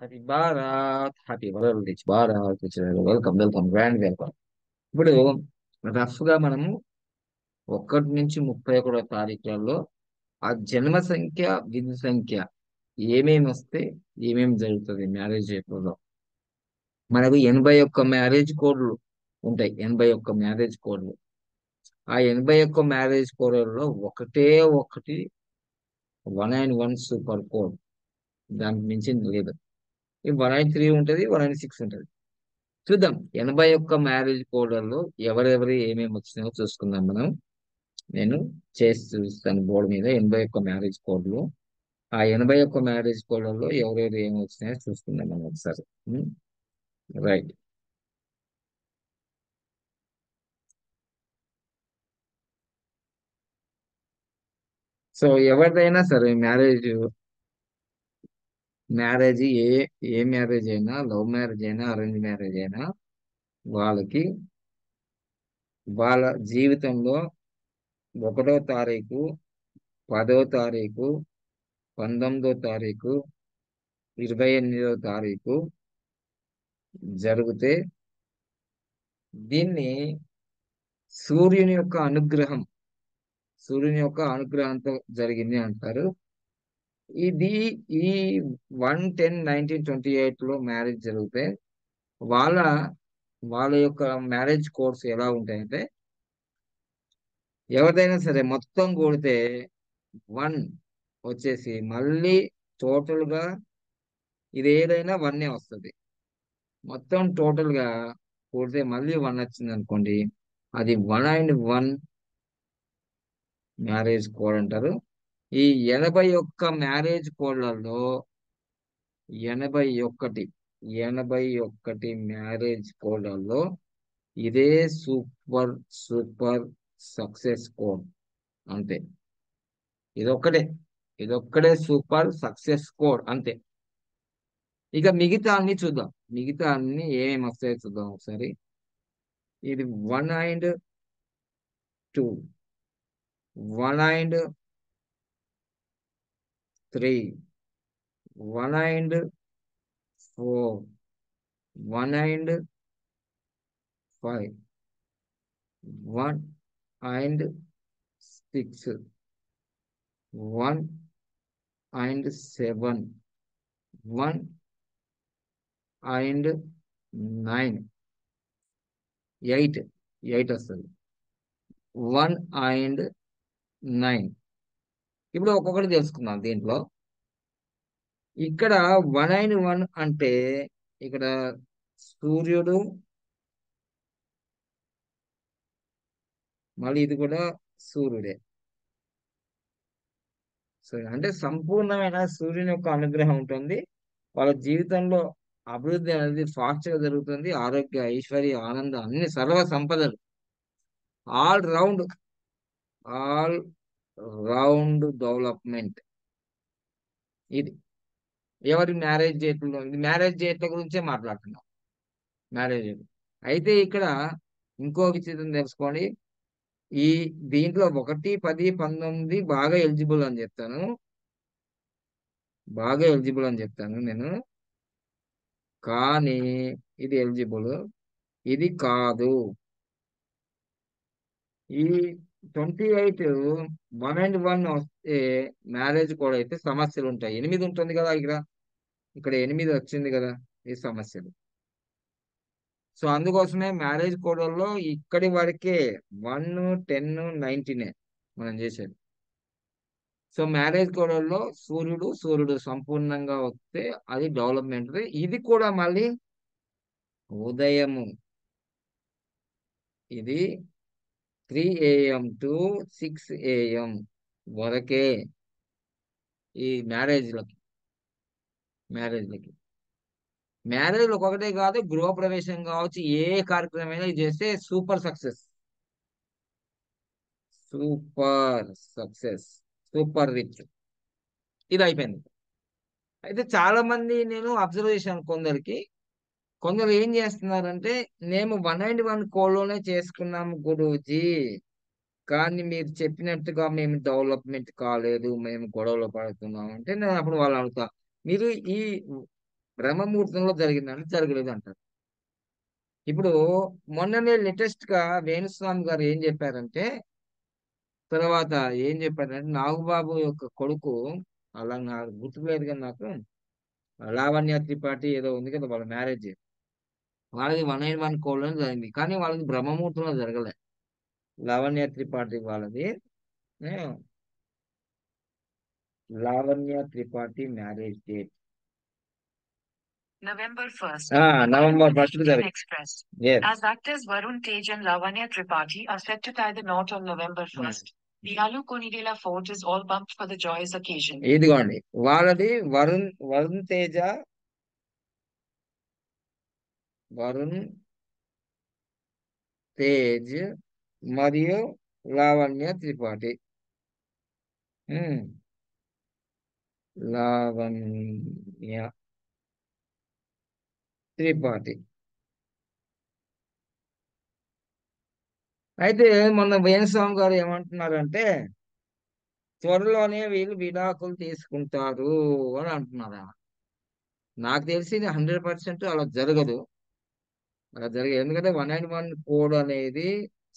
Happy Bharat, happy world rich Bharat, welcome welcome grand welcome. ఇప్పుడు rough గా మనము 1 నుంచి 31 తారీఖులలో ఆ జన్మ సంఖ్య, విధి సంఖ్య ఏమేమి వస్తే ఏమేమి జరుగుతుంది మ్యారేజ్ లో. మనకు 81 మ్యారేజ్ కోడ్లు ఉంటాయి. 81 మ్యారేజ్ కోడ్లు. ఆ 81 మ్యారేజ్ కోడ్లలో ఒకటే ఒకటి 1 అండ్ 1 సూపర్ కోడ్. దానికి మించింది లేదు. ఈ 103 ఉంటుంది, 106 ఉంటుంది. చూద్దాం 81 మ్యారేజ్ కోడ్లలో ఎవరెవరి ఏమేమి వచ్చినాయో చూసుకుందాం మనం. నేను చేసి చూస్తాను బోర్డు మీద 81 మ్యారేజ్ కోడ్లు. ఆ 81 మ్యారేజ్ కోడ్లలో ఎవరెవరు ఏమి వచ్చినాయో చూసుకుందాం మనం ఒకసారి. రైట్. సో ఎవరిదైనా సరే మ్యారేజ్, మ్యారేజ్ ఏ మ్యారేజ్ అయినా, లవ్ మ్యారేజ్ అయినా, అరేంజ్ మ్యారేజ్ అయినా, వాళ్ళకి వాళ్ళ జీవితంలో 1వ తారీఖు, 10వ తారీఖు, 19వ తారీఖు, 28వ తారీఖు జరిగితే దీన్ని సూర్యుని యొక్క అనుగ్రహం, సూర్యుని యొక్క అనుగ్రహంతో జరిగింది అంటారు. ఇది ఈ 1/10/1928లో మ్యారేజ్ జరిగితే వాళ్ళ వాళ్ళ యొక్క మ్యారేజ్ కోడ్స్ ఎలా ఉంటాయంటే, ఎవరిదైనా సరే మొత్తం కూడితే 1 వచ్చేసి మళ్ళీ టోటల్ గా ఇది ఏదైనా 1 వస్తుంది. మొత్తం టోటల్ గా కూడితే మళ్ళీ 1 వచ్చింది అనుకోండి, అది 1 అండ్ 1 మ్యారేజ్ కోడ్ అంటారు. ఈ 81 మ్యారేజ్ కోడ్లలో 81 81 మ్యారేజ్ కోడ్లలో ఇదే సూపర్ సూపర్ సక్సెస్ కోడ్. అంతే. ఇదొక్కటే ఇదొక్కడే సూపర్ సక్సెస్ కోడ్ అంతే. ఇక మిగతా అన్ని చూద్దాం. మిగతా అన్ని ఏమేమి వస్తాయో చూద్దాం ఒకసారి. ఇది 1 and 2, 1 and 3, 1 and 4, 1 and 5, 1 and 6, 1 and 7, 1 and 9, 8 వస్తుంది. 1 అండ్ 9. ఇప్పుడు ఒక్కొక్కటి తెలుసుకుందాం దీంట్లో. ఇక్కడ 1 అండ్ 1 అంటే ఇక్కడ సూర్యుడు, మళ్ళీ ఇది కూడా సూర్యుడే. సో అంటే సంపూర్ణమైన సూర్యుని యొక్క అనుగ్రహం ఉంటుంది. వాళ్ళ జీవితంలో అభివృద్ధి అనేది ఫాస్ట్ గా జరుగుతుంది. ఆరోగ్య, ఐశ్వర్య, ఆనందం, అన్ని సర్వ సంపదలు, all round, all round development. ఇది ఎవరి మ్యారేజ్ డేట్లో, ఇది మ్యారేజ్ డేట్ల గురించే మాట్లాడుతున్నాం. మ్యారేజ్ డేట్ అయితే ఇక్కడ ఇంకో విచిత్రం తెలుసుకోండి. ఈ దీంట్లో 1, 10, 19 బాగా ఎలిజిబుల్ అని చెప్తాను, బాగా ఎలిజిబుల్ అని చెప్తాను నేను. కానీ ఇది ఎలిజిబుల్, ఇది కాదు. ఈ 28 1 అండ్ 1 వస్తే మ్యారేజ్ కూడా అయితే సమస్యలు ఉంటాయి. 8 ఉంటుంది కదా ఇక్కడ, ఇక్కడ 8 వచ్చింది కదా, ఈ సమస్యలు. సో అందుకోసమే మ్యారేజ్ కోడల్లో ఇక్కడి వరకే 1, 10, 19 మనం చేసేది. సో మ్యారేజ్ కోడల్లో సూర్యుడు సూర్యుడు సంపూర్ణంగా వస్తే అది డెవలప్మెంట్. ఇది కూడా మళ్ళీ ఉదయము, ఇది 3 AM to 6 AM వరకే ఈ మ్యారేజ్లకి. మ్యారేజ్ ఒకటే కాదు, గృహప్రవేశం కావచ్చు, ఏ కార్యక్రమం ఇది చేస్తే super success, super success, super rich. ఇది అయిపోయింది. అయితే చాలా మంది నేను అబ్జర్వ్ చేశాను, కొందరు ఏం చేస్తున్నారంటే, మేము 1 అండ్ 1 కోడ్లోనే చేసుకున్నాము గురూజీ, కానీ మీరు చెప్పినట్టుగా మేము డెవలప్మెంట్ కాలేదు, మేము గొడవలు పడుతున్నాం అంటే, నేను అప్పుడు వాళ్ళు అడుగుతా, మీరు ఈ బ్రహ్మముహూర్తంలో జరిగిందంటే జరగలేదు అంటారు. ఇప్పుడు మొన్ననే లేటెస్ట్ గా వేణుస్వామి గారు ఏం చెప్పారంటే, తర్వాత ఏం చెప్పారంటే నాగబాబు యొక్క కొడుకు, అలా నాకు గుర్తులేదు కానీ నాకు లావణ్య త్రిపాఠి ఏదో ఉంది కదా వాళ్ళ మ్యారేజ్, వాళ్ళది 191 కోడ్లో జరిగింది కానీ వాళ్ళది బ్రహ్మముహూర్తంలో జరగలే. లావణ్య త్రిపాఠి వాళ్ళది ఏ, Lavanya Tripathi marriage date November 1st. November first జరిగింది. Expressed. Yes. As actors Varun Tej and Lavanya Tripathi are set to tie the knot on November 1st. The Alu Konidela fort is all pumped for the joyous occasion. ఇదిగోండి వాళ్ళది వరుణ్ తేజ, వరుణ్ తేజ్ మరియు లావణ్య త్రిపాఠి. ఉమ్, లావణ్య త్రిపాఠి. అయితే మొన్న వేణుస్వామి గారు ఏమంటున్నారంటే త్వరలోనే వీళ్ళు విడాకులు తీసుకుంటారు అని అంటున్నారు ఆయన. నాకు తెలిసి 100% అలా జరగదు. అలా జరగదు ఎందుకంటే 191 కోడ్ అనేది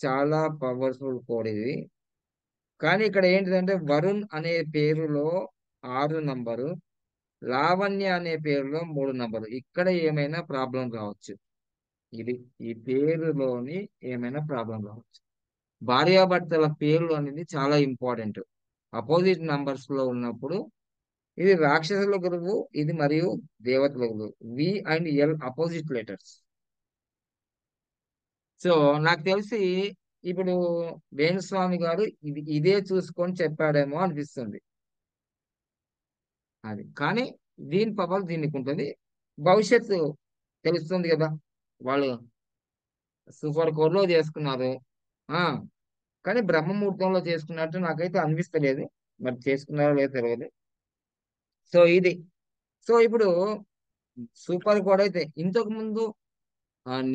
చాలా పవర్ఫుల్ కోడ్ ఇది. కానీ ఇక్కడ ఏంటిదంటే వరుణ్ అనే పేరులో 6 నంబరు, లావణ్య అనే పేరులో 3 నంబరు, ఇక్కడ ఏమైనా ప్రాబ్లం రావచ్చు. ఇది ఈ పేరులోని ఏమైనా ప్రాబ్లం రావచ్చు. భార్యాభర్తల పేర్లు అనేది చాలా ఇంపార్టెంట్. అపోజిట్ నంబర్స్ లో ఉన్నప్పుడు ఇది రాక్షసుల గురువు, ఇది మరియు దేవతల గురువు. V and L opposite letters. So నాకు తెలిసి ఇప్పుడు వేణుస్వామి గారు ఇదే చూసుకొని చెప్పాడేమో అనిపిస్తుంది. అది కానీ దీని పవర్ దీనికి ఉంటుంది. భవిష్యత్తు తెలుస్తుంది కదా. వాళ్ళు సూపర్ కోర్ లో చేసుకున్నారు. ఆ కానీ బ్రహ్మముహూర్తంలో చేసుకున్నట్టు నాకైతే అనిపిస్తలేదు. మరి చేసుకున్నారో లేదో తెలియదు. సో ఇది. సో ఇప్పుడు సూపర్ కోడ్ అయితే ఇంతకు ముందు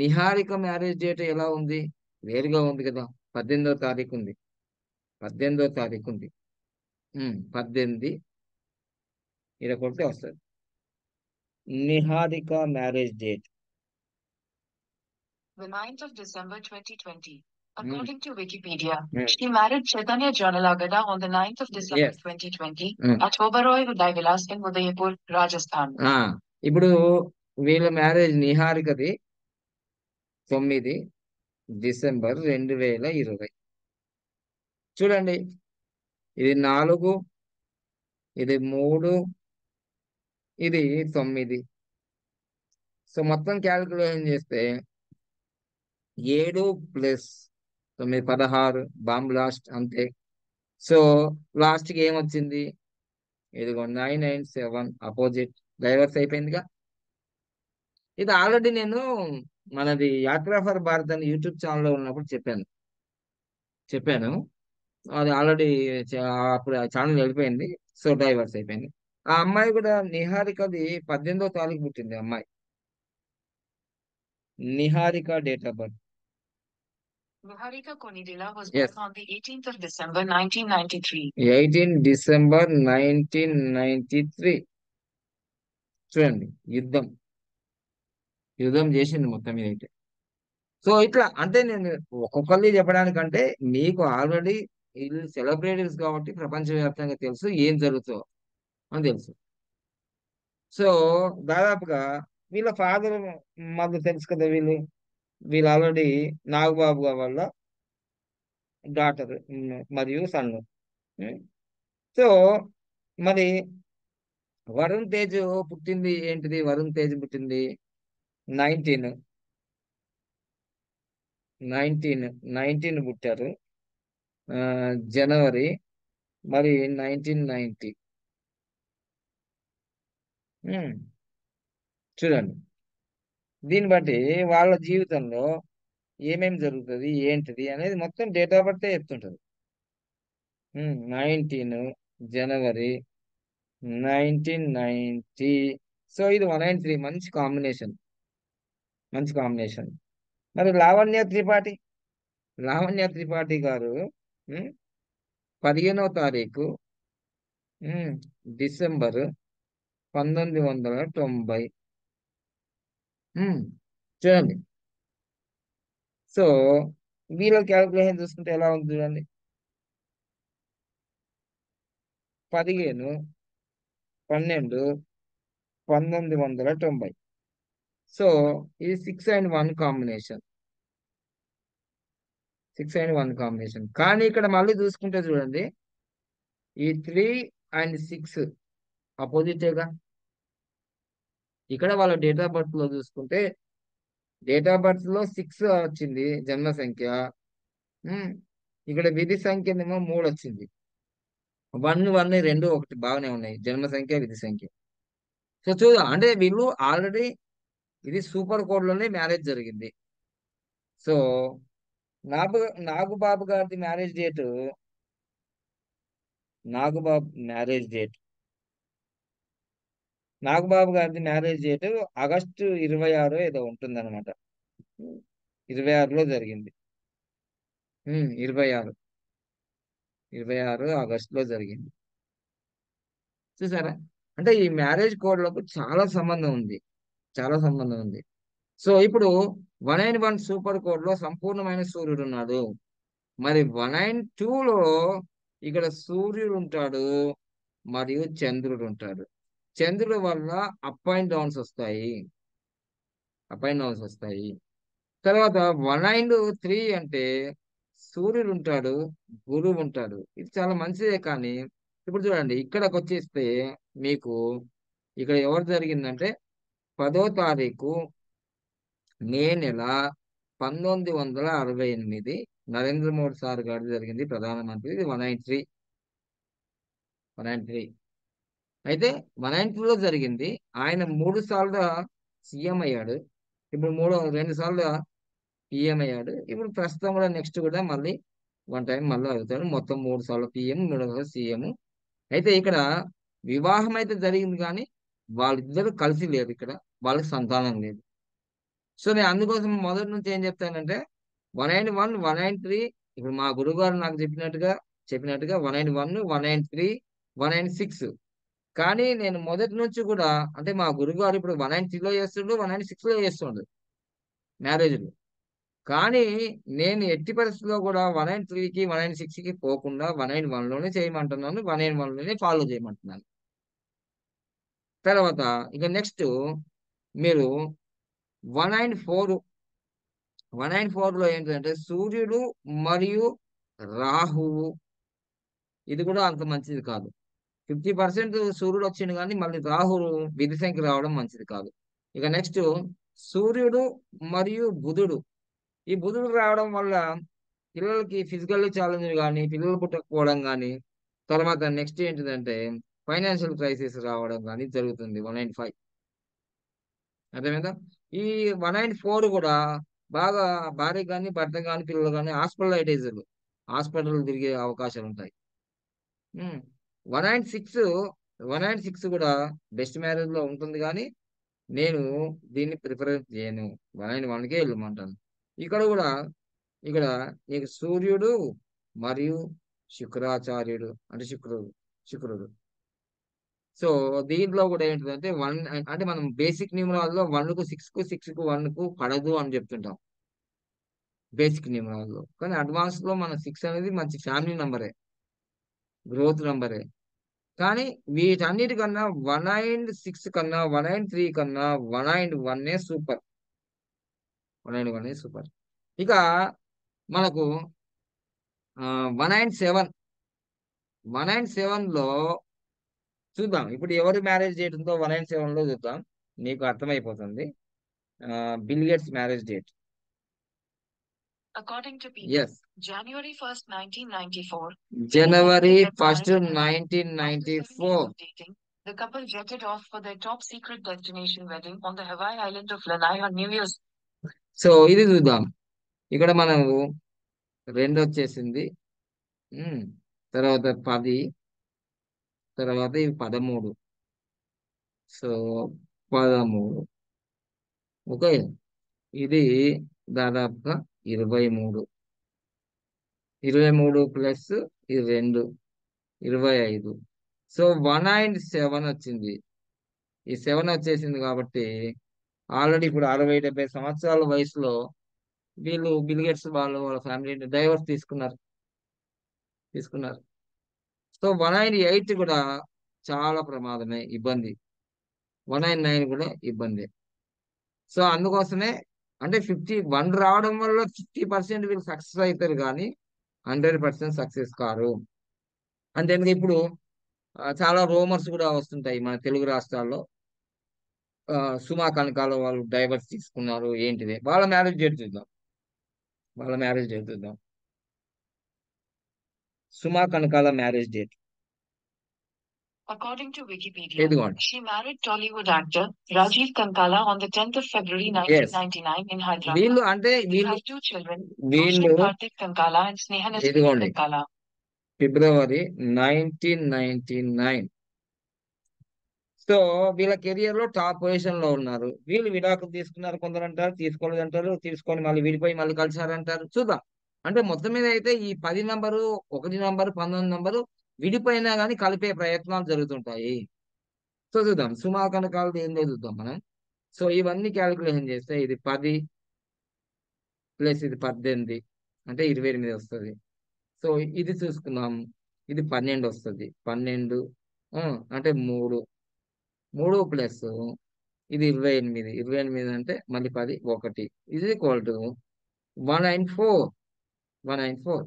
నిహారిక మ్యారేజ్ డేట్ ఎలా ఉంది? వేరుగా ఉంది కదా. 18వ తారీఖు ఉంది. 18వ తారీఖు ఉంది. 18 ఇలా కొడితే వస్తుంది Niharika marriage date. The 9th of December 2020. According to Wikipedia, she married Chaitanya Janalagada on the 9th of December 2020 at Oberoi Udaivilas in Udaipur, Rajasthan. ఇప్పుడు వీళ్ళ మ్యారేజ్ నిహారికది 9 డిసెంబర్ 2020. చూడండి ఇది 4, ఇది 3, ఇది 9. సో మొత్తం క్యాలిక్యులేషన్ చేస్తే 7 ప్లస్ 9 16 బాంబ్ లాస్ట్ అంతే. So last కి ఏమొచ్చింది? ఇదిగో 997 అపోజిట్ డైవర్స్ అయిపోయిందిగా. ఇది ఆల్రెడీ నేను మనది యాత్రా ఫర్ భారత్ అని యూట్యూబ్ ఛానల్లో ఉన్నప్పుడు చెప్పాను. అది ఆల్రెడీ అప్పుడు ఆ ఛానల్ వెళ్ళిపోయింది. సో డైవర్స్ అయిపోయింది. ఆ అమ్మాయి కూడా నిహారికది 18వ తారీఖు పుట్టింది అమ్మాయి. Niharika date of birth. Niharika Konidela was born on the 18th of December 1993. 18 December 1993. చూడండి యుద్ధం చేసింది మొత్తం మీద అయితే. సో ఇట్లా అంటే నేను ఒక్కొక్కరిని చెప్పడానికంటే మీకు ఆల్రెడీ వీళ్ళు సెలబ్రిటీస్ కాబట్టి ప్రపంచవ్యాప్తంగా తెలుసు ఏం జరుగుతుందో అని తెలుసు. సో దాదాపుగా వీళ్ళ ఫాదర్ మదర్ తెలుసు కదా. వీళ్ళు ఆల్రెడీ నాగబాబు వాళ్ళ డాటర్ మరియు సన్ను. సో మరి వరుణ్ తేజ్ పుట్టింది ఏంటిది? వరుణ్ తేజ్ పుట్టింది 19 పుట్టారు జనవరి మరి 1990. చూడండి దీన్ని బట్టి వాళ్ళ జీవితంలో ఏమేమి జరుగుతుంది ఏంటిది అనేది మొత్తం డేట్ ఆఫ్ బర్త్ చెప్తుంటది. 19 జనవరి 1990. సో ఇది 193. మంచి కాంబినేషన్. మరి లావణ్య త్రిపాఠి గారు 15వ తారీఖు డిసెంబర్ 1990. ఉమ్, చూడండి. సో వీళ్ళ క్యాలిక్యులేషన్ చూసుకుంటే ఎలా ఉంది చూడండి. 15, 12, 1990. సో ఇది 6 and 1 కాంబినేషన్. 6 and 1 కాంబినేషన్, కానీ ఇక్కడ మళ్ళీ చూసుకుంటే చూడండి, ఈ 3 and 6 అపోజిటేగా. ఇక్కడ వాళ్ళ డేట్ ఆఫ్ బర్త్ లో చూసుకుంటే, డేట్ ఆఫ్ బర్త్ లో 6 వచ్చింది జన్మ సంఖ్య. ఉమ్, ఇక్కడ విధి సంఖ్య ఏమో 3 వచ్చింది. 1 1 రెండు ఒకటి బాగానే ఉన్నాయి, జన్మ సంఖ్య విధి సంఖ్య. సో చూద్దాం, అంటే వీళ్ళు ఆల్రెడీ ఇది సూపర్ కోడ్ లోనే మ్యారేజ్ జరిగింది. సో నాగు నాగుబాబు గారిది marriage date, Nagababu marriage date Nagababu గారిది మ్యారేజ్ డేట్ ఆగస్టు 26 ఏదో ఉంటుందన్నమాట. 26లో జరిగింది. 26, 26 ఆగస్టులో జరిగింది. చూసారా? అంటే ఈ మ్యారేజ్ కోడ్లకు చాలా సంబంధం ఉంది, చాలా సంబంధం ఉంది. సో ఇప్పుడు 1 and 1 సూపర్ కోడ్ లో సంపూర్ణమైన సూర్యుడు ఉన్నాడు. మరి 1 and 2లో ఇక్కడ సూర్యుడు ఉంటాడు మరియు చంద్రుడు ఉంటాడు. చంద్రుడి వల్ల అప్ అండ్ డౌన్స్ వస్తాయి, అప్ అండ్ డౌన్స్ వస్తాయి. తర్వాత 1 and 3 అంటే సూర్యుడు ఉంటాడు, గురువు ఉంటాడు. ఇది చాలా మంచిదే, కానీ ఇప్పుడు చూడండి ఇక్కడకి వచ్చేస్తే మీకు ఇక్కడ ఎవరు జరిగిందంటే 10వ తారీఖు మే నెల 1968 నరేంద్ర మోడీ సార్ గారు జరిగింది ప్రధానమంత్రి. ఇది 1 and 3, 1 and 3 అయితే 1 and 2లో జరిగింది. ఆయన 3 సార్లు సీఎం అయ్యాడు. ఇప్పుడు 2 సార్లు పిఎం అయ్యాడు. ఇప్పుడు ప్రస్తుతం కూడా నెక్స్ట్ కూడా మళ్ళీ 1 టైం మళ్ళీ అవుతాడు. మొత్తం 3 సార్లు పిఎం, 3 సార్లు సీఎం. అయితే ఇక్కడ వివాహం అయితే జరిగింది, కానీ వాళ్ళిద్దరూ కలిసి లేరు, ఇక్కడ వాళ్ళకి సంతానం లేదు. సో నేను అందుకోసం మొదటి నుంచి ఏం చెప్తానంటే 1 and 1, 1 and 3. ఇప్పుడు మా గురుగారు నాకు చెప్పినట్టుగా 1 and 1, 1 and 3, 1 and 6. కానీ నేను మొదటి నుంచి కూడా, అంటే మా గురుగారు ఇప్పుడు 1 and 3లో చేస్తుండు, 1 and 6లో చేస్తుండు మ్యారేజ్లు. కానీ నేను ఎట్టి పరిస్థితుల్లో కూడా 1 and 3కి 1 and 6కి పోకుండా 1 and 1లోనే చేయమంటున్నాను, 1 and 1లోనే ఫాలో చేయమంటున్నాను. తర్వాత ఇక నెక్స్ట్ మీరు 1 and 4, 1 and 4లో ఏంటంటే సూర్యుడు మరియు రాహువు. ఇది కూడా అంత మంచిది కాదు. 50% సూర్యుడు వచ్చిండు, కానీ మళ్ళీ రాహువు విధి సంఖ్య రావడం మంచిది కాదు. ఇక నెక్స్ట్ సూర్యుడు మరియు బుధుడు. ఈ బుధుడు రావడం వల్ల పిల్లలకి ఫిజికల్ ఛాలెంజ్ కానీ, పిల్లలు పుట్టకపోవడం కానీ, తర్వాత నెక్స్ట్ ఏంటిదంటే ఫైనాన్షియల్ క్రైసిస్ రావడం కానీ జరుగుతుంది 1 and 5. అర్థమైందా? ఈ 1 and 4 కూడా బాగా భార్య కానీ భర్త కానీ పిల్లలు కానీ హాస్పిటల్ తిరిగే అవకాశాలు ఉంటాయి. 1 and 6, 1 and 6 కూడా బెస్ట్ మ్యారేజ్ లో ఉంటుంది, కానీ నేను దీన్ని ప్రిఫరెన్స్ చేయను, 1 and 1కే వెళ్ళమంటాను. ఇక్కడ కూడా ఇక్కడ నీకు సూర్యుడు మరియు శుక్రాచార్యుడు, అంటే శుక్రుడు. సో దీంట్లో కూడా ఏంటిదంటే అంటే మనం బేసిక్ న్యూమరాల్లో 1కు 6కు 1కు పడదు అని చెప్తుంటాం బేసిక్ న్యూమరాల్లో. కానీ అడ్వాన్స్ లో మన 6 అనేది మంచి ఫ్యామిలీ నంబరే, గ్రోత్ నంబరే. కానీ వీటన్నిటికన్నా 1 and 6 కన్నా 1 and 3 కన్నా 1 and 1 సూపర్. 1 and 1 super. ఇక మనకు 1 and 7, 1 and 7లో చూద్దాం. ఇప్పుడు ఎవరు మ్యారేజ్ డేట్ ఉందో 1 and 7లో చూద్దాం, నీకు అర్థమైపోతుంది. Bill gates marriage date. According to people, yes, January 1st, 1994. January 1st, 1994. Dating, the couple jetted off for their top secret destination wedding on the Hawaii island of Lanai on New Year's. So ఇది చూద్దాం. ఇక్కడ మనము 2 వచ్చేసింది. ఉమ్, తర్వాత 10, తర్వాత ఇది 13. So 13, okay. ఇది దాదాపుగా 23, 23 ప్లస్ ఇది 2, 25. సో 1 and 7 వచ్చింది. ఈ 7 వచ్చేసింది కాబట్టి ఆల్రెడీ ఇప్పుడు 60-70 సంవత్సరాల వయసులో వీళ్ళు బిల్ గేట్స్ వాళ్ళు వాళ్ళ ఫ్యామిలీ డైవర్స్ తీసుకున్నారు. సో 198 కూడా చాలా ప్రమాదమే, ఇబ్బంది. 199 కూడా ఇబ్బంది. సో అందుకోసమే అంటే 51 రావడం వల్ల 50% వీళ్ళు సక్సెస్ అవుతారు కానీ 100% సక్సెస్ కారు. అంతేందుకు ఇప్పుడు చాలా రూమర్స్ కూడా వస్తుంటాయి మన తెలుగు రాష్ట్రాల్లో. సుమా కనకాల వాళ్ళు డైవర్స్ తీసుకున్నారు ఏంటిది, వాళ్ళ మ్యారేజ్ డేట్ చూద్దాం. Suma Kanakala marriage date According to Wikipedia, ఎదుగోండి. she married Tollywood actor Rajiv Kankala on the 10th of February yes 1999 in Hyderabad. వీళ్ళు అంటే They వీళ్ళు have two children, వీళ్ళు Roshni Karthik Kankala and Sneha ఎదుగోండి Kankala. February 1999. So వీళ్ళ career లో top position లో ఉన్నారు. వీళ్ళు విడాకులు తీసుకున్నారు, కొందరు అంటారు తీసుకోలేదు అంటారు, తీసుకొని మళ్ళీ విడిపోయి మళ్ళీ కలిసారంటారు. చూద్దాం. అంటే మొత్తం మీద అయితే ఈ 10 నంబరు, 1 నంబరు, 19 నంబరు విడిపోయినా కానీ కలిపే ప్రయత్నాలు జరుగుతుంటాయి. సో చూద్దాం సుమా కనకాలది ఏందో చూద్దాం మనం. సో ఇవన్నీ క్యాలిక్యులేషన్ చేస్తే ఇది 10 ప్లస్ ఇది 18 అంటే 28 వస్తుంది. సో ఇది చూసుకుందాం, ఇది 12 వస్తుంది. 12 అంటే 3 3 ప్లస్ ఇది 28 అంటే మళ్ళీ 10 1 ఇది ఈక్వల్ టు 194. 194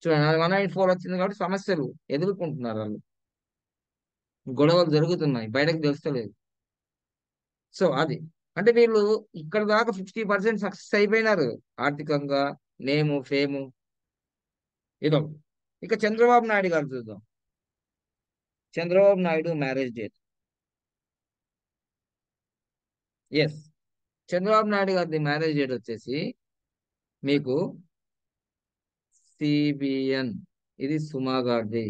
చూడండి, అది 194 వచ్చింది కాబట్టి సమస్యలు ఎదుర్కొంటున్నారు వాళ్ళు, గొడవలు జరుగుతున్నాయి, బయటకు తెలుస్తలేదు. సో అది అంటే వీళ్ళు ఇక్కడ దాకా 50% సక్సెస్ అయిపోయినారు ఆర్థికంగా, నేము ఫేము ఇదో. ఇక చంద్రబాబు నాయుడు గారు చూద్దాం. Chandrababu Naidu marriage date. Yes, Chandrababu Naidu గారి మ్యారేజ్ డేట్ వచ్చేసి మీకు సిబిఎన్. ఇది సుమా గారిది,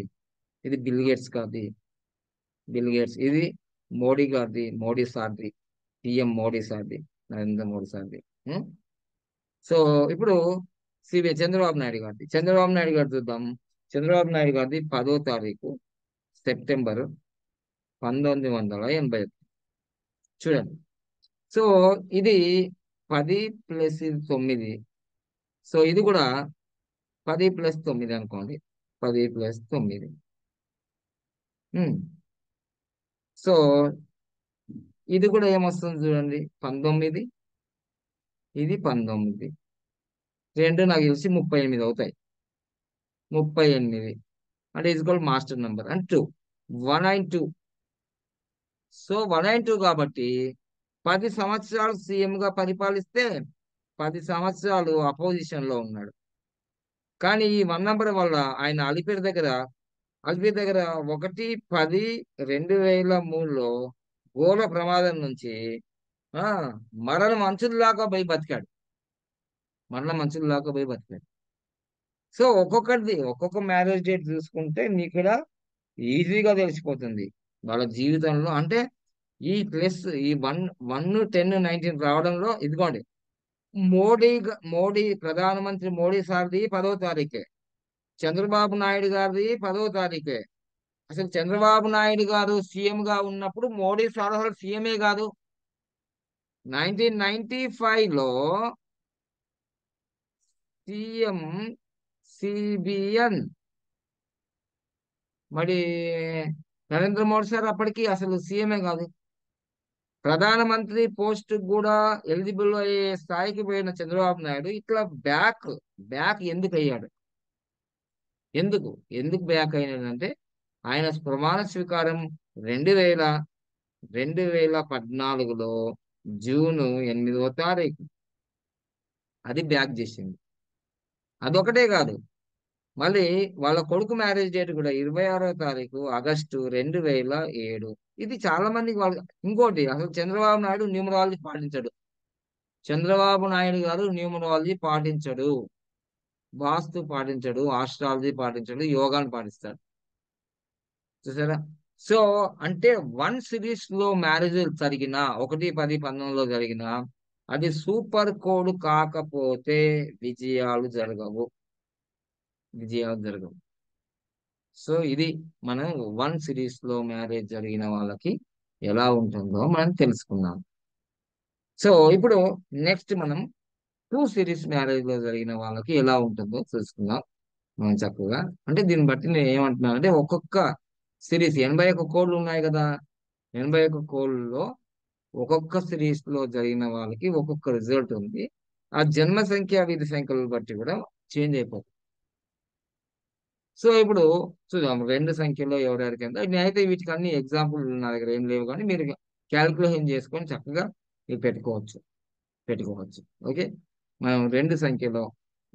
ఇది బిల్ గేట్స్. ఇది మోడీ గారిది, మోడీ సార్ది, పిఎం మోడీ సార్ది, నరేంద్ర మోడీ సార్ది. ఉం? సో ఇప్పుడు చంద్రబాబు నాయుడు గారు చూద్దాం. చంద్రబాబు నాయుడు గారిది 10వ తారీఖు సెప్టెంబర్ 1981. చూడండి. సో ఇది 10 ప్లస్ ఇది 9. సో ఇది కూడా 10 ప్లస్ 9 అనుకోండి. 10 ప్లస్ 9. సో ఇది కూడా ఏమొస్తుంది చూడండి, 19. ఇది 19. రెండు నాకు తెలిసి 38 అవుతాయి. 38 అంటే equal master number and 2 192. So 192 కాబట్టి 10 సంవత్సరాలు సీఎం గా పరిపాలిస్తే 10 సంవత్సరాలు అపోజిషన్ లో ఉన్నాడు. కానీ ఈ 1 నంబర్ వల్ల ఆయన అలిపిరి దగ్గర 1/10/2003లో ఘోర ప్రమాదం నుంచి ఆ మరణం అంచుల్లాగా పోయి బతికాడు. సో ఒక్కొక్క మ్యారేజ్ డేట్ చూసుకుంటే నీకు కూడా ఈజీగా తెలిసిపోతుంది వాళ్ళ జీవితంలో. అంటే ఈ ప్లస్ ఈ 1 1 10 19 రావడంలో ఇదిగోండి, ప్రధానమంత్రి మోడీ సార్ది 10వ తారీఖే, చంద్రబాబు నాయుడు గారిది 10వ తారీఖే. అసలు చంద్రబాబు నాయుడు గారు సీఎం గా ఉన్నప్పుడు మోడీ సార్ అసలు సీఎంఏ కాదు. 1995లో సీఎం సిబిఎన్. మరి నరేంద్ర మోడీ సార్ అప్పటికి అసలు సీఎంఏ కాదు. ప్రధానమంత్రి పోస్ట్ కూడా ఎలిజిబుల్ అయ్యే స్థాయికి పోయిన చంద్రబాబు నాయుడు ఇట్లా బ్యాక్ ఎందుకు అయ్యాడు? ఎందుకు ఎందుకు బ్యాక్ అయినాడంటే ఆయన ప్రమాణ స్వీకారం 2014లో జూన్ 8వ తారీఖు అది బ్యాక్ చేసింది. అదొకటే కాదు, మళ్ళీ వాళ్ళ కొడుకు మ్యారేజ్ డేట్ కూడా 26వ తారీఖు ఆగస్టు 2007. ఇది చాలా మందికి ఇంకోటి, అసలు చంద్రబాబు నాయుడు న్యూమరాలజీ పాటించడు. చంద్రబాబు నాయుడు గారు న్యూమరాలజీ పాటించడు, వాస్తు పాటించడు, ఆస్ట్రాలజీ పాటించడు, యోగాన్ని పాటిస్తాడు. చూసారా? సో అంటే 1 సిరీస్ లో మ్యారేజ్ జరిగిన 1-10-19లో జరిగిన అది సూపర్ కోడ్ కాకపోతే విజయాలు జరగవు. సో ఇది మనం 1 సిరీస్ లో మ్యారేజ్ జరిగిన వాళ్ళకి ఎలా ఉంటుందో మనం తెలుసుకుందాం. సో ఇప్పుడు నెక్స్ట్ మనం టూ సిరీస్ మ్యారేజ్ లో జరిగిన వాళ్ళకి ఎలా ఉంటుందో చూసుకుందాం మనం చక్కగా. అంటే దీన్ని బట్టి నేను ఏమంటున్నాను అంటే ఒక్కొక్క సిరీస్ 81 కోడ్లు ఉన్నాయి కదా. 81 కోడ్లలో ఒక్కొక్క సిరీస్ లో జరిగిన వాళ్ళకి ఒక్కొక్క రిజల్ట్ ఉంది. ఆ జన్మ సంఖ్య విధి సంఖ్యలను బట్టి కూడా చేంజ్ అయిపోతుంది. సో ఇప్పుడు చూద్దాం రెండు సంఖ్యలో ఎవరెవరికి ఎంత. నేనైతే వీటికి అన్ని ఎగ్జాంపుల్ నా దగ్గర ఏం లేవు, కానీ మీరు క్యాల్కులేషన్ చేసుకొని చక్కగా ఇవి పెట్టుకోవచ్చు. ఓకే, మనం రెండు సంఖ్యలో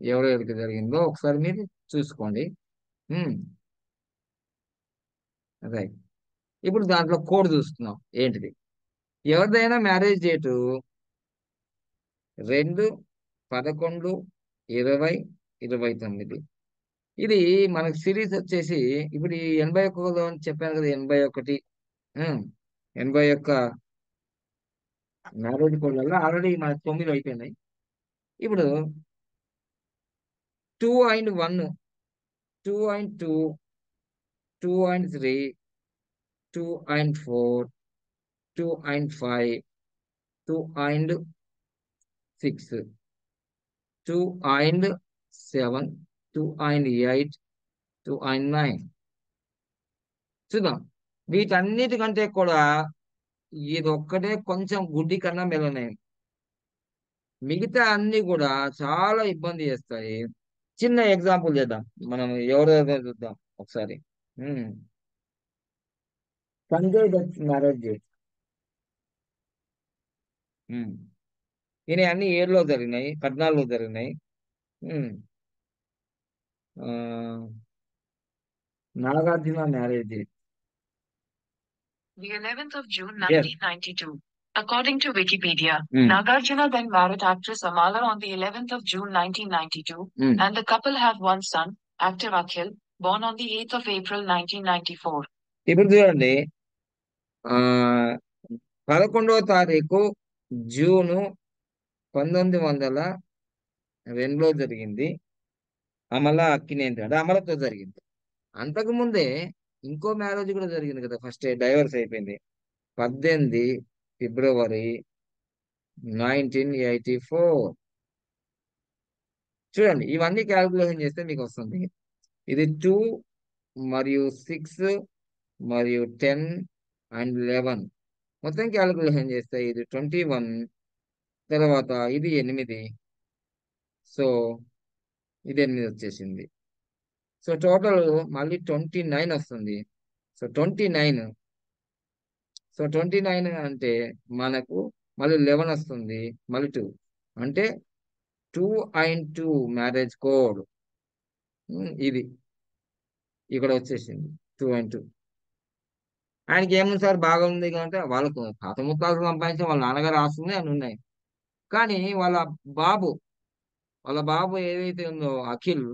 ఎవరెవరికి జరిగిందో ఒకసారి మీరు చూసుకోండి. రైట్. ఇప్పుడు దాంట్లో కోడ్ చూస్తున్నాం ఏంటిది. ఎవరిదైనా మ్యారేజ్ డేటు 2/11/29. ఇది మనకి సిరీస్ వచ్చేసి ఇప్పుడు ఈ 81 అని చెప్పాను కదా. 81 81 మ్యారేజ్ కోడ్లలో ఆల్రెడీ మనకి 9 అయిపోయినాయి. ఇప్పుడు 2 and 1, 2 and 2, 2 and 3, 2 and 4, 2 and 5, 2 and 6, 2 and 7, 2 and 8, 2 and 9. చూద్దాం. వీటన్నిటికంటే కూడా ఇది ఒక్కటే కొంచెం గుడ్డి కన్నా మెలనే. మిగతా అన్ని కూడా చాలా ఇబ్బంది చేస్తాయి. చిన్న ఎగ్జాంపుల్ చేద్దాం మనం. ఎవరెవరో చూద్దాం ఒకసారి. ఉమ్. Sanjay Dutt marriage date. ఈయన అన్ని 7లో జరిగినాయి, 14లో జరిగినాయి. ఉమ్. ఆ, Nagarjuna marriage date. The 11th of June yes. 1992. According to Wikipedia, Nagarjuna then married actress Amala on the 11th of June 1992, and the couple have one son, actor Akhil, born on the 8th of April 1994. ఇప్పుడు చూడండి. ఆ 11వ తారీఖు June 1902లో జరిగింది. అమల అక్కినేని అంటే అమలతో జరిగింది. అంతకు ముందే ఇంకో మ్యారేజ్ కూడా జరిగింది కదా. ఫస్ట్ డైవర్స్ అయిపోయింది. 18 ఫిబ్రవరి 1984. చూడండి, ఇవన్నీ క్యాల్కులేషన్ చేస్తే మీకు వస్తుంది. ఇది 2 మరియు 6 మరియు 10 అండ్ 11 మొత్తం క్యాలిక్యులేషన్ చేస్తే ఇది 21. తర్వాత ఇది 8. సో ఇది 8 వచ్చేసింది. సో టోటల్ మళ్ళీ 29 వస్తుంది. సో 29. సో 29 అంటే మనకు మళ్ళీ 11 వస్తుంది, మళ్ళీ 2 అంటే 2 అండ్ 2 మ్యారేజ్ కోడ్. ఇది ఇక్కడ వచ్చేసింది 2 అండ్ 2. ఆయనకి ఏముంది సార్, బాగా ఉంది అంటే వాళ్ళకు తాత ముత్తాతలు సంపాదించిన వాళ్ళ నాన్నగారు ఆస్తుంది అని ఉన్నాయి. కానీ బాబు వాళ్ళ బాబు ఏదైతే ఉందో అఖిల్,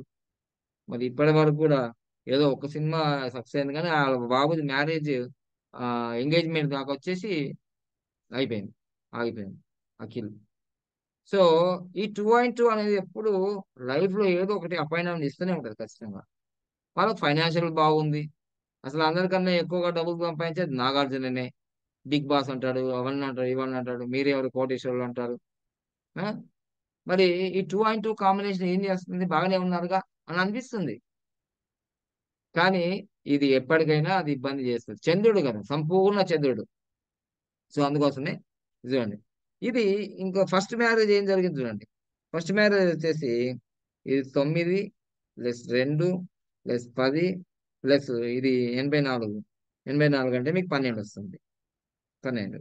మరి ఇప్పటి వరకు కూడా ఏదో ఒక సినిమా సక్సెస్ అయింది, కానీ ఆ బాబుది మ్యారేజ్ ఎంగేజ్మెంట్ దాకా వచ్చేసి అయిపోయింది, ఆగిపోయింది అఖిల్. సో ఈ 2 అండ్ 2 అనేది ఎప్పుడు లైఫ్ లో ఏదో ఒకటి అప్ అండ్ డౌన్ ఇస్తూనే ఉంటుంది ఖచ్చితంగా. వాళ్ళకి ఫైనాన్షియల్ బాగుంది. అసలు అందరికన్నా ఎక్కువగా డబ్బులు సంపాదించేది నాగార్జుననే. బిగ్ బాస్ అంటాడు, అవన్నీ అంటాడు, ఇవన్నీ అంటాడు, మీరెవరు కోటేశ్వరులు అంటారు. ఆ? మరి ఈ 2 అండ్ 2 కాంబినేషన్ ఏం చేస్తుంది, బాగానే ఉన్నారుగా అని అనిపిస్తుంది. కానీ ఇది ఎప్పటికైనా అది ఇబ్బంది చేస్తుంది. చంద్రుడు కదా, సంపూర్ణ చంద్రుడు. సో అందుకోసమే చూడండి. ఇది ఇంకో ఫస్ట్ మ్యారేజ్ ఏం జరిగింది చూడండి. ఫస్ట్ మ్యారేజ్ వచ్చేసి ఇది 9+2+10 ప్లస్ ఇది 84. 84 అంటే మీకు 12 వస్తుంది. 12.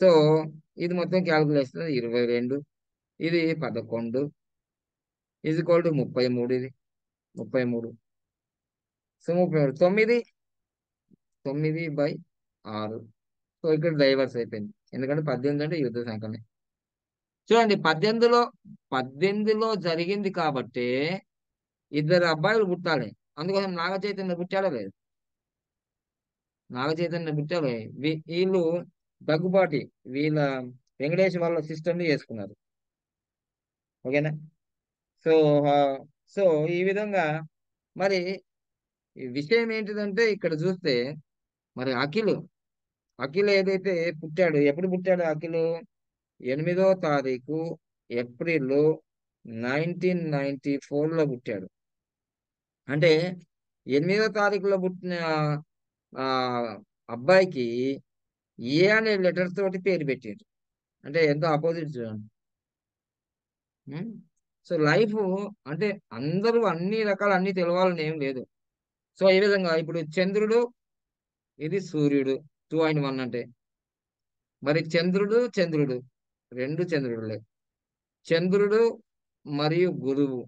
సో ఇది మొత్తం క్యాల్కులేషన్ 22. ఇది 11. ఇది ఈక్వల్ టు 33. ఇది 33. సో 33. 9. 9/6. సో ఇక్కడ డైవర్స్ అయిపోయింది, ఎందుకంటే 18 అంటే యుద్ధ సంఖ్యనే. చూడండి, 18లో జరిగింది కాబట్టి ఇద్దరు అబ్బాయిలు పుట్టాలి. అందుకోసం నాగ చైతన్య పుట్టాడో లేదు. నాగ చైతన్య పుట్టాలి. వీళ్ళు దగ్గుబాటి, వీళ్ళ వెంకటేష్ వాళ్ళ సిస్టర్ని చేసుకున్నారు. ఓకేనా. సో ఆ, సో ఈ విధంగా మరి ఈ విషయం ఏంటిదంటే ఇక్కడ చూస్తే మరి అఖిల్ ఏదైతే పుట్టాడు, ఎప్పుడు పుట్టాడు అఖిల్, 8వ తారీఖు ఏప్రిల్ 1994లో పుట్టాడు. అంటే 8వ తారీఖులో పుట్టిన ఆ అబ్బాయికి ఏ అనే లెటర్ తోటి పేరు పెట్టారు. అంటే ఎంతో ఆపోజిట్ చూడండి. సో లైఫ్ అంటే అందరూ అన్ని రకాల అన్ని తెలవాలని ఏం లేదు. సో ఈ విధంగా ఇప్పుడు చంద్రుడు, ఇది సూర్యుడు 2:1 అంటే, మరి చంద్రుడు రెండు చంద్రుడులే. చంద్రుడు మరియు గురువు,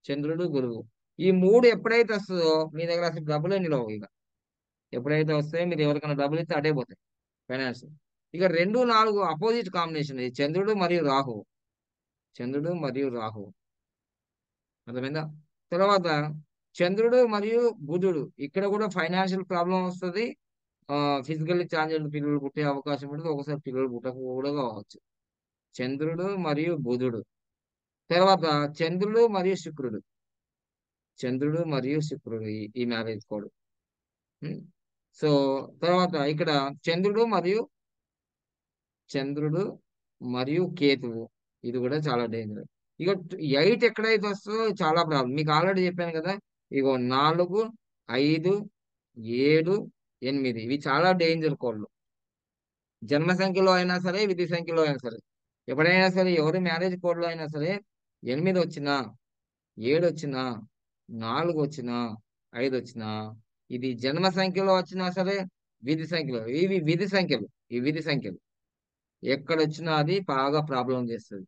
చంద్రుడు గురువు ఈ మూడు ఎప్పుడైతే వస్తుందో మీ దగ్గర అసలు డబ్బులే నిలవు. ఇక ఎప్పుడైతే వస్తాయో మీరు ఎవరికైనా డబ్బులు ఇస్తే అటే పోతాయి ఫైనాన్స్. ఇక 2, 4 అపోజిట్ కాంబినేషన్, ఇది చంద్రుడు మరియు రాహు, చంద్రుడు మరియు రాహు, అర్థమైందా? తర్వాత చంద్రుడు మరియు బుధుడు, ఇక్కడ కూడా ఫైనాన్షియల్ ప్రాబ్లం వస్తుంది. ఫిజికల్లీ ఛాలెంజ్డ్ పిల్లలు పుట్టే అవకాశం ఉంటుంది, ఒకసారి పిల్లలు పుట్టక కూడా కావచ్చు. చంద్రుడు మరియు బుధుడు. తర్వాత చంద్రుడు మరియు శుక్రుడు, చంద్రుడు మరియు శుక్రుడు ఈ మ్యారేజ్ కోడ్. సో తర్వాత ఇక్కడ చంద్రుడు మరియు కేతువు, ఇది కూడా చాలా డేంజర్. ఇక 8 ఎక్కడైతే వస్తుందో చాలా ప్రాబ్లం. మీకు ఆల్రెడీ చెప్పాను కదా, ఇగో 4, 5, 7, 8 ఇవి చాలా డేంజర్ కోడ్లు. జన్మ సంఖ్యలో అయినా సరే, విధి సంఖ్యలో అయినా సరే, ఎప్పుడైనా సరే ఎవరి మ్యారేజ్ కోడ్లో అయినా సరే 8 వచ్చినా, 7 వచ్చినా, 4 వచ్చినా, 5 వచ్చినా, ఇది జన్మ సంఖ్యలో వచ్చినా సరే, విధి సంఖ్యలో, ఈ విధి సంఖ్యలు ఎక్కడొచ్చినా అది బాగా ప్రాబ్లం చేస్తుంది.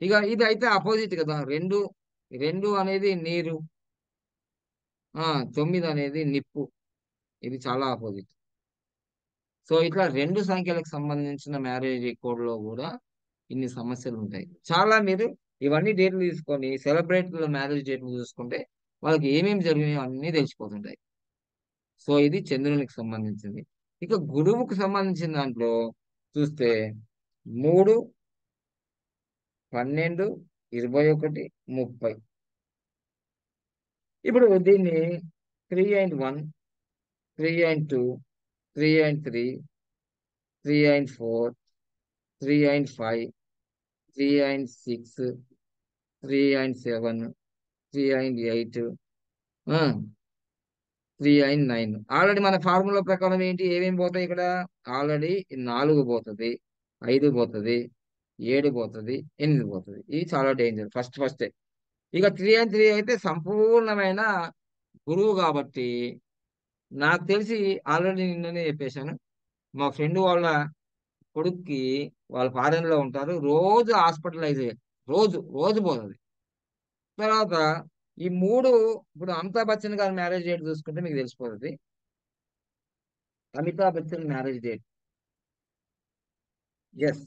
ఇక ఇది అయితే అపోజిట్ కదా, 2 అనేది నీరు, 9 అనేది నిప్పు, ఇది చాలా ఆపోజిట్. సో ఇట్లా 2 సంఖ్యలకు సంబంధించిన మ్యారేజ్ కోడ్ లో కూడా ఇన్ని సమస్యలు ఉంటాయి. చాలా మీరు ఇవన్నీ డేట్లు తీసుకొని సెలబ్రేట్ మ్యారేజ్ డేట్లు చూసుకుంటే వాళ్ళకి ఏమేమి జరిగినాయో అన్నీ తెలిసిపోతుంటాయి. సో ఇది చంద్రునికి సంబంధించింది. ఇక గురువుకు సంబంధించిన దాంట్లో చూస్తే 3, 12, 21, 30. ఇప్పుడు దీన్ని 3:1, 3:2, 3:3, 3:4, 3:5, 3:6, 3:7, 3:8, 3:9. ఆల్రెడీ మన ఫార్ములా ప్రకారం ఏంటి, ఏమేమి పోతాయి ఇక్కడ? ఆల్రెడీ 4 పోతుంది, 5 పోతుంది, 7 పోతుంది, 8 పోతుంది. ఇది చాలా డేంజర్ ఫస్ట్. ఇక 3:3 అయితే సంపూర్ణమైన గురువు కాబట్టి నాకు తెలిసి ఆల్రెడీ నిన్ననే చెప్పేశాను. మా ఫ్రెండ్ వాళ్ళ కొడుక్కి వాళ్ళ ఫారెన్ లో ఉంటారు, రోజు హాస్పిటలైజ్ రోజు రోజు పోతుంది. తర్వాత ఈ 3 ఇప్పుడు అమితాబ్ బచ్చన్ గారి మ్యారేజ్ డేట్ చూసుకుంటే మీకు తెలిసిపోతుంది. Amitabh Bachchan marriage date, yes,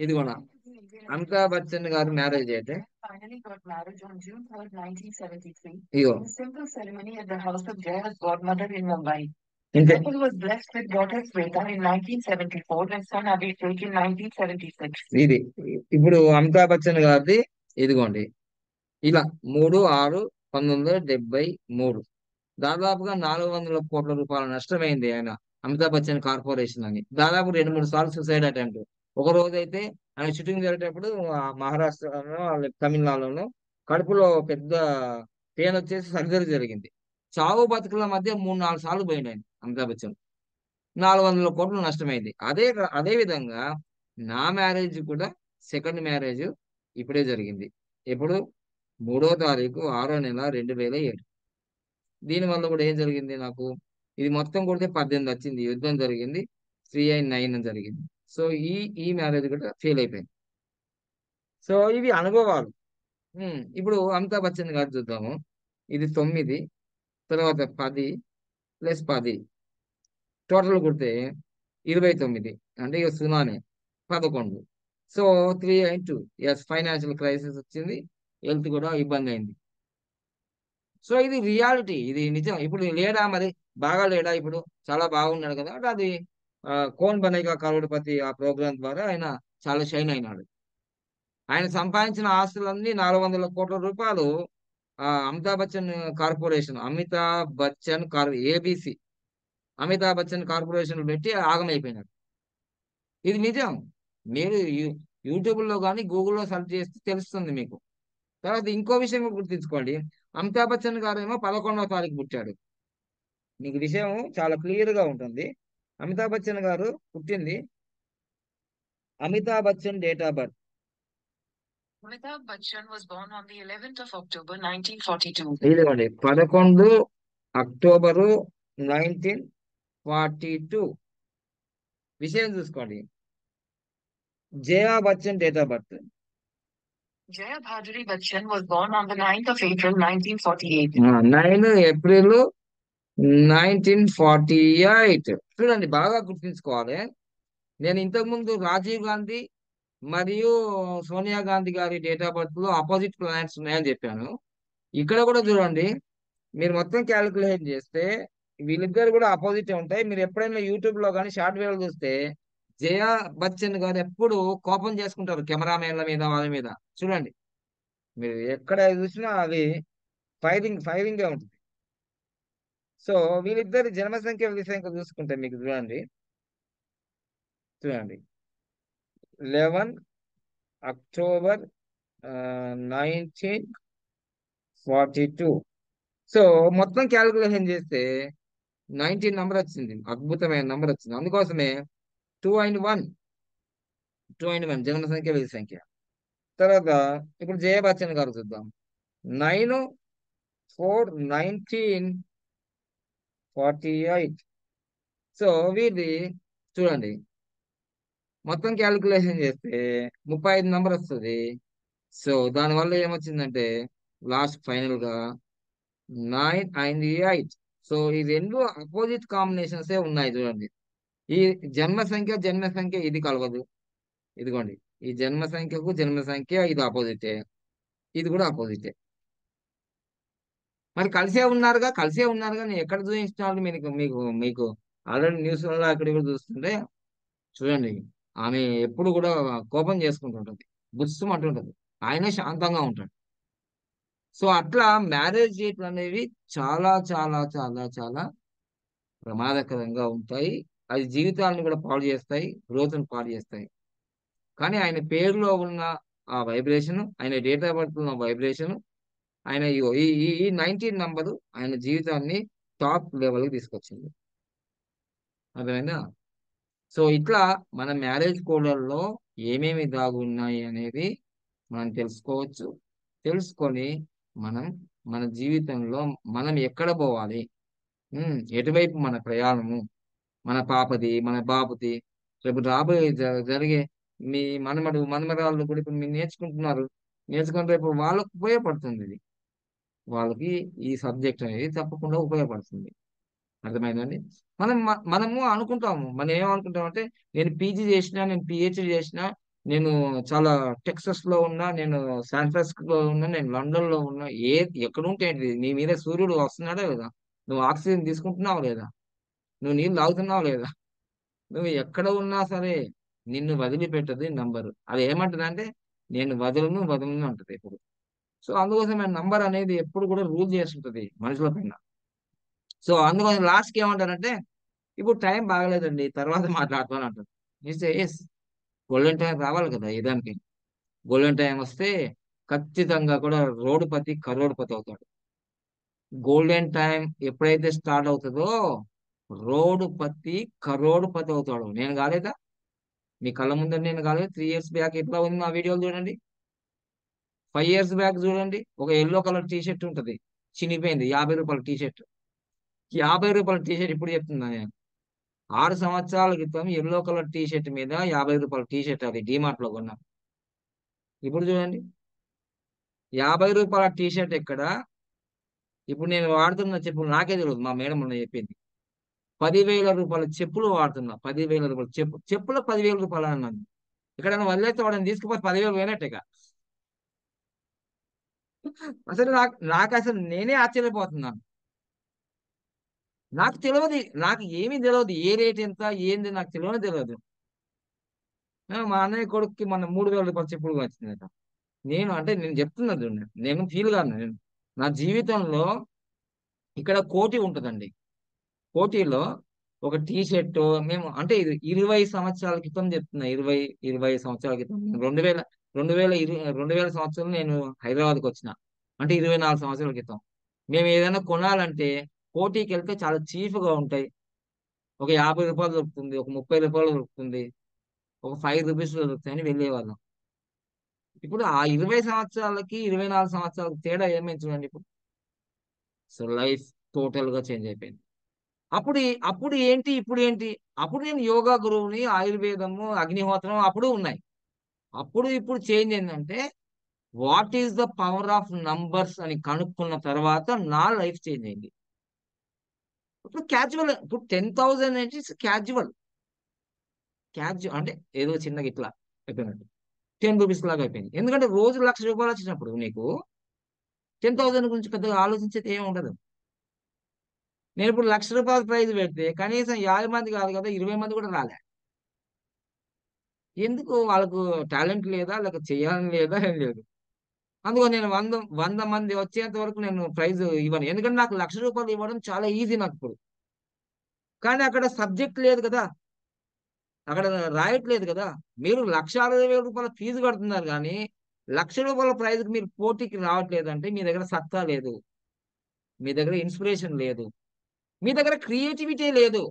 ఇది కూడా అమితాబ్ బచ్చన్ గారి మ్యారేజ్ డేట్. ఇగో ఇంతే. ఇది ఇప్పుడు అమితాబ్ బచ్చన్ గారిది ఇదిగోండి, ఇలా 3, 6, 1973. దాదాపుగా 400 కోట్ల రూపాయల నష్టమైంది ఆయన అమితాబ్ బచ్చన్ కార్పొరేషన్ అని. దాదాపు 2, 3 సార్లు సూసైడ్ అటెంప్ట్. ఒక రోజు అయితే ఆయన షూటింగ్ జరిగేటప్పుడు మహారాష్ట్రలో తమిళనాడులో కడుపులో పెద్ద పెయిన్ వచ్చేసి సర్జరీ జరిగింది. చావు బతుకుల మధ్య 3, 4 సార్లు పోయింది ఆయన అమితాబ్ బచ్చన్. 400 కోట్లు నష్టమైంది. అదే విధంగా నా మ్యారేజ్ కూడా, సెకండ్ మ్యారేజ్ ఇప్పుడే జరిగింది. ఎప్పుడు? 3వ తారీఖు 6వ నెల 2007. దీనివల్ల కూడా ఏం జరిగింది నాకు, ఇది మొత్తం కొడితే 18 వచ్చింది, యుద్ధం జరిగింది, 3:9 జరిగింది. సో ఈ మ్యారేజ్ కూడా ఫెయిల్ అయిపోయింది. సో ఇవి అనుభవాలు. ఇప్పుడు అమితాబ్ బచ్చన్ గారు చూద్దాము. ఇది 9, తర్వాత 10 + 10, టోటల్ కొడితే 29, అంటే ఇక సునానే 11. సో 3:2, ఎస్, ఫైనాన్షియల్ క్రైసిస్ వచ్చింది, హెల్త్ కూడా ఇబ్బంది అయింది. సో ఇది రియాలిటీ, ఇది నిజం. ఇప్పుడు లేడా మరి, బాగా లేడా? ఇప్పుడు చాలా బాగున్నాడు కదా, అంటే అది కోన్ బనేగా కరోడ్పతి ఆ ప్రోగ్రామ్ ద్వారా ఆయన చాలా షైన్ అయినాడు. ఆయన సంపాదించిన ఆస్తులన్నీ 400 కోట్ల రూపాయలు Amitabh Bachchan corporation, ABC Amitabh Bachchan corporation పెట్టి ఆగమైపోయినాడు. ఇది నిజం. మీరు యూట్యూబ్లో కానీ గూగుల్లో సెర్చ్ చేస్తే తెలుస్తుంది మీకు. తర్వాత ఇంకో విషయం కూడా గుర్తుంచుకోండి. అమితాబ్ బచ్చన్ గారు ఏమో 11వ తారీఖు పుట్టాడు. మీకు విషయం చాలా క్లియర్ గా ఉంటుంది. అమితాబ్ బచ్చన్ గారు పుట్టింది, Amitabh Bachchan date of birth Amitabh Bachchan was born on the 11th of October 1942. ఇదిగోండి 11 అక్టోబరు 1942. విషయం చూసుకోండి. Jaya Bachchan date of birth Jaya Bhaduri Bachchan was born on the 9th of April 1948. 9 April 1948. చూడండి, బాగా గుర్తుంచుకోవాలి. నేను ఇంతకుముందు రాజీవ్ గాంధీ మరియు సోనియా గాంధీ గారి డేట్ ఆఫ్ బర్త్ లో ఆపోజిట్ ప్లానెట్స్ ఉన్నాయని చెప్పాను. ఇక్కడ కూడా చూడండి, మీరు మొత్తం క్యాలిక్యులేషన్ చేస్తే వీళ్ళిద్దరు కూడా ఆపోజిట్ ఉంటాయి. మీరు ఎప్పుడైనా యూట్యూబ్ లో కానీ షార్ట్ వీడియో చూస్తే జయా బచ్చన్ గారు ఎప్పుడు కోపం చేసుకుంటారు కెమెరామెన్ల మీద, వాళ్ళ మీద. చూడండి, మీరు ఎక్కడ చూసినా అది ఫైరింగ్ ఫైరింగ్ గా ఉంటుంది. సో వీళ్ళిద్దరి జన్మ సంఖ్య విషయం చూసుకుంటే మీకు చూడండి, చూడండి 11 అక్టోబర్ 1942. సో మొత్తం క్యాలిక్యులేషన్ చేస్తే 19 నంబర్ వచ్చింది, అద్భుతమైన నంబర్ వచ్చింది. అందుకోసమే 2 and 1, 2 and 1 జన్మ సంఖ్య వీరి సంఖ్య. తర్వాత ఇప్పుడు జయ బచ్చన్ గారు చూద్దాం. 9/4/1948. సో వీరిది చూడండి, మొత్తం క్యాలిక్యులేషన్ చేస్తే 35 నంబర్ వస్తుంది. సో దానివల్ల ఏమొచ్చిందంటే లాస్ట్ ఫైనల్ గా 9 and 8. సో ఈ రెండు అపోజిట్ కాంబినేషన్స్ ఉన్నాయి. చూడండి, ఈ జన్మ సంఖ్య ఇది కలవదు. ఇదిగోండి, ఈ జన్మ సంఖ్యకు జన్మ సంఖ్య ఇది ఆపోజిటే, ఇది కూడా ఆపోజిటే. మరి కలిసే ఉన్నారుగా నేను ఎక్కడ చూపించినాను మీకు మీకు మీకు ఆల్రెడీ న్యూస్ వల్ల అక్కడ కూడా చూస్తుంటే చూడండి, ఆమె ఎప్పుడు కూడా కోపం చేసుకుంటుంటది, బుస్సు అంటుంటది, ఆయన శాంతంగా ఉంటాడు. సో అట్లా మ్యారేజ్ డేట్లు అనేవి చాలా చాలా చాలా చాలా ప్రమాదకరంగా ఉంటాయి. అది జీవితాలను కూడా పాడు చేస్తాయి, గ్రోత్ను పాడు చేస్తాయి. కానీ ఆయన పేరులో ఉన్న ఆ వైబ్రేషన్, ఆయన డేట్ ఆఫ్ బర్త్ ఉన్న వైబ్రేషన్, ఆయన ఈ 19 నంబరు ఆయన జీవితాన్ని టాప్ లెవెల్కి తీసుకొచ్చింది. అర్థమైందా? సో ఇట్లా మన మ్యారేజ్ కోడ్లలో ఏమేమి దాగున్నాయి అనేది మనం తెలుసుకోవచ్చు. తెలుసుకొని మనం మన జీవితంలో మనం ఎక్కడ పోవాలి, ఎటువైపు మన ప్రయాణము, మన పాపది మన బాబుది, రేపు రాబోయే జరిగే మీ మనమరాళ్ళు కూడా ఇప్పుడు మీరు నేర్చుకుని రేపు వాళ్ళకు ఉపయోగపడుతుంది. ఇది వాళ్ళకి ఈ సబ్జెక్ట్ అనేది తప్పకుండా ఉపయోగపడుతుంది. అర్థమైందండి? మనము అనుకుంటాము, మనం ఏమనుకుంటాం అంటే నేను పీజీ చేసినా, నేను పిహెచ్డి చేసినా, నేను చాలా టెక్సస్ లో ఉన్నా, నేను శాన్ ఫ్రాన్సిస్కోలో ఉన్నా, నేను లండన్ లో ఉన్నా, ఎక్కడ ఉంటే ఏంటిది, నీ మీద సూర్యుడు వస్తున్నాడా లేదా, నువ్వు ఆక్సిజన్ తీసుకుంటున్నావు లేదా, నువ్వు నీళ్ళు తాగుతున్నావు లేదా, నువ్వు ఎక్కడ ఉన్నా సరే నిన్ను వదిలిపెట్టదు నంబరు. అది ఏమంటుంది అంటే నేను వదలను అంటది ఎప్పుడు. సో అందుకోసం నంబర్ అనేది ఎప్పుడు కూడా రూల్ చేస్తుంటది మనుషుల పైన. సో అందుకోసం లాస్ట్కి ఏమంటారంటే ఇప్పుడు టైం బాగలేదండి తర్వాత మాట్లాడతాను అంటారు. ఎస్, గోల్డెన్ టైం రావాలి కదా ఈ దానికి. గోల్డెన్ టైం వస్తే ఖచ్చితంగా కూడా రోడ్డుపతి కరోడ్పతి అవుతాడు. గోల్డెన్ టైం ఎప్పుడైతే స్టార్ట్ అవుతుందో రోడ్డుపతి కరోడ్పతి అవుతాడు. నేను కాలేదా? మీ కళ్ళ ముందర నేను కాలేదు. 3 years బ్యాక్ ఎట్లా ఉంది నా వీడియోలు చూడండి. 5 years బ్యాక్ చూడండి, ఒక ఎల్లో కలర్ టీ షర్ట్ ఉంటుంది, చినిపోయింది, 50 రూపాయల టీ షర్ట్. 50 రూపాయల టీ షర్ట్ ఇప్పుడు చెప్తున్నా నేను. 6 సంవత్సరాల క్రితం ఎల్లో కలర్ టీ షర్ట్ మీద 50 రూపాయల టీ షర్ట్, అది డిమార్ట్ లో కొన్నా. ఇప్పుడు చూడండి, 50 రూపాయల టీ షర్ట్ ఎక్కడ. ఇప్పుడు నేను వాడుతున్న చెప్పులు నాకే తెలియదు, మా మేడం మొన్న చెప్పింది. 10,000 రూపాయల చెప్పులు వాడుతున్నా. 10,000 రూపాయల చెప్పులు 10,000 రూపాయలు అన్నాను. ఎక్కడైనా వదిలేస్తే వాడిని తీసుకుపోయి 10,000 పోయినట్టేగా. అసలు నాకు అసలు నేనే ఆశ్చర్యపోతున్నాను. నాకు తెలియదు, నాకు ఏమీ తెలియదు, ఏ రేట్ ఎంత ఏంది నాకు తెలియదు. మా అన్నయ్య కొడుక్కి మన 3,000 రూపాయల చెప్పులు వచ్చిందట. నేను చెప్తున్నా చూడండి, నేను ఫీల్ కాను. నా జీవితంలో ఇక్కడ కోటి ఉంటుందండి. కోటిలో ఒక టీ షర్ట్ మేము అంటే ఇది 20 సంవత్సరాల క్రితం చెప్తున్నా. 20 సంవత్సరాల క్రితం 2000 సంవత్సరం నేను హైదరాబాద్కి వచ్చిన, అంటే 24 సంవత్సరాల క్రితం. మేము ఏదైనా కొనాలంటే కోటికి వెళ్తే చాలా చీప్ గా ఉంటాయి. ఒక 50 రూపాయలు దొరుకుతుంది, ఒక 30 రూపాయలు దొరుకుతుంది, ఒక రూపీస్ దొరుకుతాయని వెళ్ళేవాళ్ళం. ఇప్పుడు ఆ 20 సంవత్సరాలకి 24 సంవత్సరాలకి తేడా ఏమైంది చూడండి ఇప్పుడు. సో లైఫ్ టోటల్ గా చేంజ్ అయిపోయింది. అప్పుడు అప్పుడు ఏంటి ఇప్పుడు ఏంటి? అప్పుడు నేను యోగా గురువుని, ఆయుర్వేదము, అగ్నిహోత్రం అప్పుడు ఉన్నాయి. అప్పుడు ఇప్పుడు చేంజ్ ఏంటంటే what is the power of numbers అని కనుక్కున్న తర్వాత నా లైఫ్ చేంజ్ అయింది. ఇప్పుడు క్యాజువల్, ఇప్పుడు 10,000 అంటే క్యాజువల్. క్యాజువల్ అంటే ఏదో చిన్నగా ఇట్లా అయిపోయినట్టు, 10 రూపీస్ లాగా అయిపోయింది. ఎందుకంటే రోజు 1,00,000 వచ్చినప్పుడు నీకు 10,000 గురించి పెద్దగా ఆలోచించేది ఏమి ఉండదు. నేను ఇప్పుడు 1,00,000 ప్రైజ్ పెడితే కనీసం 50 మంది కాదు కదా, 20 మంది కూడా రాలే. ఎందుకు? వాళ్ళకు టాలెంట్ లేదా, లేక చేయాలని లేదా, ఏం లేదు. అందుకో నేను 100 మంది వచ్చేంత వరకు నేను ప్రైజ్ ఇవ్వను. ఎందుకంటే నాకు 1,00,000 ఇవ్వడం చాలా ఈజీ నాకు ఇప్పుడు. కానీ అక్కడ సబ్జెక్ట్ లేదు కదా, అక్కడ రాయట్లేదు కదా. మీరు 1,60,000 ఫీజు కడుతున్నారు కానీ ₹1,00,000 ప్రైజ్కి మీరు పోటీకి రావట్లేదంటే మీ దగ్గర సత్తా లేదు, మీ దగ్గర ఇన్స్పిరేషన్ లేదు, మీ దగ్గర క్రియేటివిటీ లేదు.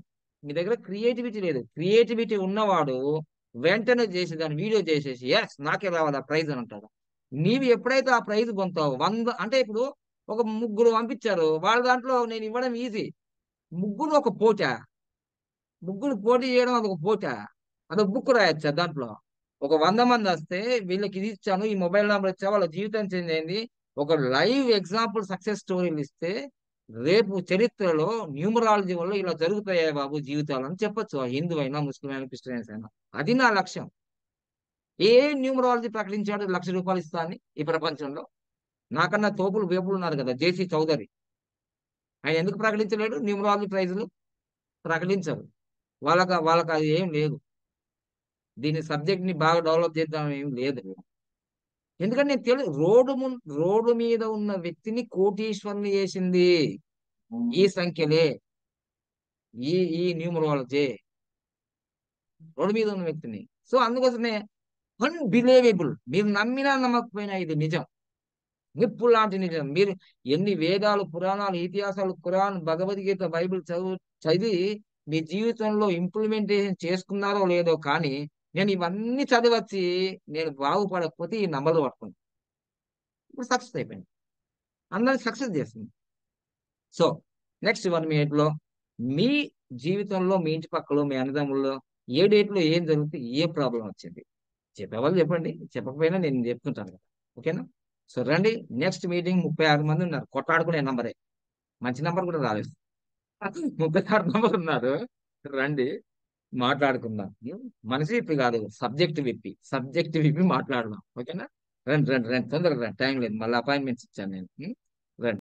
మీ దగ్గర క్రియేటివిటీ లేదు. క్రియేటివిటీ ఉన్నవాడు వెంటనే చేసి దాన్ని వీడియో చేసేసి ఎస్ నాకే రావాలి ఆ ప్రైజ్ అని అంటాడు. నీవు ఎప్పుడైతే ఆ ప్రైజ్ పొందుతావు 100 అంటే ఇప్పుడు ఒక ముగ్గురు పంపించారు, వాళ్ళ దాంట్లో నేను ఇవ్వడం ఈజీ. ముగ్గురు ఒక పోటా? ముగ్గురు పోటీ చేయడం అదొక పోటా? అదొక బుక్ రాయొచ్చా దాంట్లో? ఒక 100 మంది వస్తే వీళ్ళకి ఇది ఇచ్చాను, ఈ మొబైల్ నెంబర్ ఇచ్చా, వాళ్ళ జీవితం చేంజ్ అయింది, ఒక లైవ్ ఎగ్జాంపుల్ సక్సెస్ స్టోరీలు ఇస్తే రేపు చరిత్రలో న్యూమరాలజీ వల్ల ఇలా జరుగుతాయా బాబు జీవితాలు అని చెప్పొచ్చు. ఆ హిందూ అయినా, ముస్లిం అయినా, క్రిస్టియన్స్ అయినా. అది నా లక్ష్యం. ఏ న్యూమరాలజీ ప్రకటించాడు ₹1,00,000 ఇస్తా అని ఈ ప్రపంచంలో? నాకన్నా తోపులు వేపులు ఉన్నారు కదా, జేసీ చౌదరి. ఆయన ఎందుకు ప్రకటించలేడు న్యూమరాలజీ ప్రైజులు? ప్రకటించరు. వాళ్ళకి అది ఏం లేదు. దీని సబ్జెక్ట్ ని బాగా డెవలప్ చేద్దాం ఏం లేదు. ఎందుకంటే నేను రోడ్డు మీద ఉన్న వ్యక్తిని కోటీశ్వరుని చేసింది ఈ సంఖ్యలే, ఈ ఈ న్యూమరాలజీ. రోడ్డు మీద ఉన్న వ్యక్తిని. సో అందుకోసమే అన్బిలీవబుల్. మీరు నమ్మినా నమ్మకపోయినా ఇది నిజం, నిప్పు లాంటి నిజం. మీరు ఎన్ని వేదాలు, పురాణాలు, ఇతిహాసాలు, ఖురాన్, భగవద్గీత, బైబిల్ చదివి మీ జీవితంలో ఇంప్లిమెంటేషన్ చేసుకున్నారో లేదో కానీ నేను ఇవన్నీ చదివచ్చి నేను బాగుపడకపోతే ఈ నంబర్లు పట్టుకున్నాను. ఇప్పుడు సక్సెస్ అయిపోయింది, అందరికి సక్సెస్ చేస్తుంది. సో నెక్స్ట్ 1 minute లో మీ జీవితంలో, మీ ఇంటి పక్కలో, మీ అన్నదమ్ముల్లో ఏ డేట్లో ఏం జరుగుతుంది, ఏ ప్రాబ్లం వచ్చింది చెప్పేవాళ్ళు చెప్పండి, చెప్పకపోయినా నేను చెప్తుంటాను కదా. ఓకేనా? సో రండి, నెక్స్ట్ మీటింగ్ 36 మంది ఉన్నారు. కొట్టాడుకునే నంబరే, మంచి నంబర్ కూడా రాలేదు. 36 మంది ఉన్నారు. రండి, మాట్లాడుకుందాం. మనసు విప్పి కాదు, సబ్జెక్ట్ విప్పి మాట్లాడదాం. ఓకేనా? రండి రండి రండి, తొందరగా రండి, టైం లేదు, మళ్ళీ అపాయింట్మెంట్స్ ఇచ్చాను నేను.